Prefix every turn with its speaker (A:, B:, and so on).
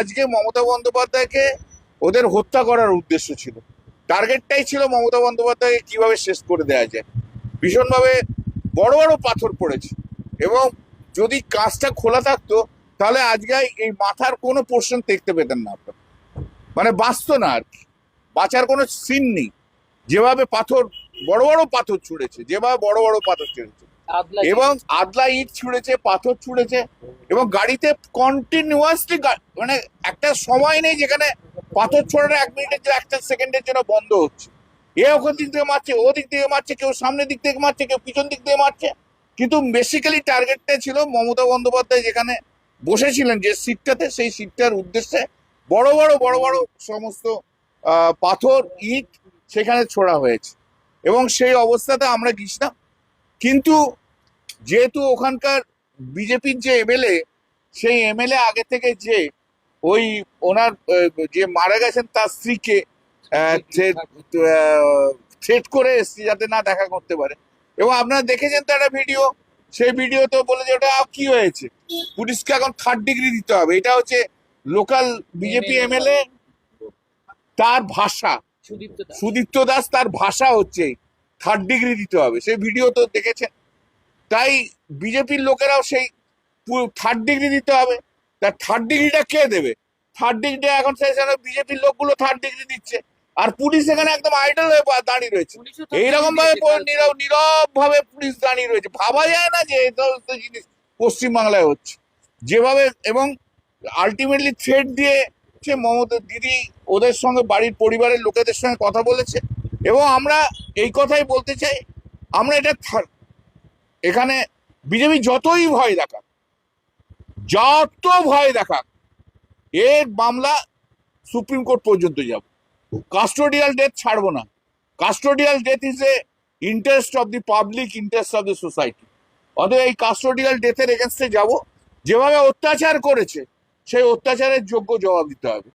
A: আজকে মমতা বন্দ্যোপাধ্যায়কে ওদের হত্যা করার উদ্দেশ্য ছিল, টার্গেটটাই ছিল মমতা বন্দ্যোপাধ্যায়কে কিভাবে শেষ করে দেওয়া যায়। ভীষণভাবে বড় বড় পাথর পড়েছে, এবং যদি কাঁচটা খোলা থাকতো তাহলে আজকে এই মাথার কোনো পোর্শন দেখতে পেতেন না আপনার, মানে বাঁচতো না আর কি, বাঁচার কোনো সিন নেই। যেভাবে পাথর, বড় বড় পাথর ছুঁড়েছে, যেভাবে বড় বড় পাথর ছুঁড়েছে, এবং আদলা ইট ছুঁড়েছে, পাথর ছুঁড়েছে, এবং গাড়িতে কন্টিনিউয়াসলি, মানে একটা সময় নেই যেখানে পাথর ছোড়ানো 1 মিনিটের জন্য, 1 সেকেন্ডের জন্য বন্ধ হচ্ছে। এ ওখান দিক থেকে মারছে, ও দিক থেকে মারছে, কেউ সামনের দিক থেকে মারছে, কেউ পিছন দিক থেকে মারছে। কিন্তু বেসিক্যালি টার্গেটটা ছিল মমতা বন্দ্যোপাধ্যায় যেখানে বসেছিলেন যে সিটটাতে, সেই সিটটার উদ্দেশ্যে বড় বড় বড় বড় সমস্ত পাথর, ইট সেখানে ছোড়া হয়েছে। এবং সেই অবস্থাতে আমরা গেছিলাম। কিন্তু যেহেতু ওখানকার বিজেপির যে এমএলএ, সেই এমএলএ আগে থেকে যে ওই ওনার যে মারা গেছেন তার স্ত্রীকে থ্রেট করে এসছি যাতে না দেখা করতে পারে। এবং আপনারা দেখেছেন তো একটা ভিডিও, সেই ভিডিওতে বলে যে ওটা কি হয়েছে, পুলিশকে এখন 3rd ডিগ্রি দিতে হবে। এটা হচ্ছে লোকাল বিজেপি এমএলএ, তার ভাষা, সুদীপ্ত দাস, তার ভাষা হচ্ছে 3rd ডিগ্রি দিতে হবে। সেই ভিডিও তো দেখেছেন। তাই বিজেপির লোকেরাও সেই 3rd ডিগ্রি দিতে হবে। তা 3rd ডিগ্রিটা কে দেবে? 3rd ডিগ্রিটা এখন সেখানে বিজেপির লোকগুলো 3rd ডিগ্রি দিচ্ছে, আর পুলিশ এখানে একদম আইডল হয়ে দাঁড়িয়ে রয়েছে। এইরকম ভাবে নীরব ভাবে পুলিশ দাঁড়িয়ে রয়েছে, ভাবা যায় না যে এই সমস্ত জিনিস পশ্চিমবাংলায় হচ্ছে যেভাবে। এবং আলটিমেটলি থ্রেট দিয়ে সে মমতা দিদি ওদের সঙ্গে, বাড়ির পরিবারের লোকেদের সঙ্গে কথা বলেছে। এবং আমরা এই কথাই বলতে চাই, আমরা এটা এখানে বিজেপি যতই ভয় দেখাক, যত ভয় দেখাক, এর মামলা সুপ্রিম কোর্ট পর্যন্ত যাব। কাস্টোডিয়াল ডেথ ছাড়বো না। Custodial death is a interest of the public, interest of the society. অতএব এই কাস্টোডিয়াল ডেথের এগেনস্টে যাব। যেভাবে অত্যাচার করেছে সেই অত্যাচারের যোগ্য জবাব দিতে হবে।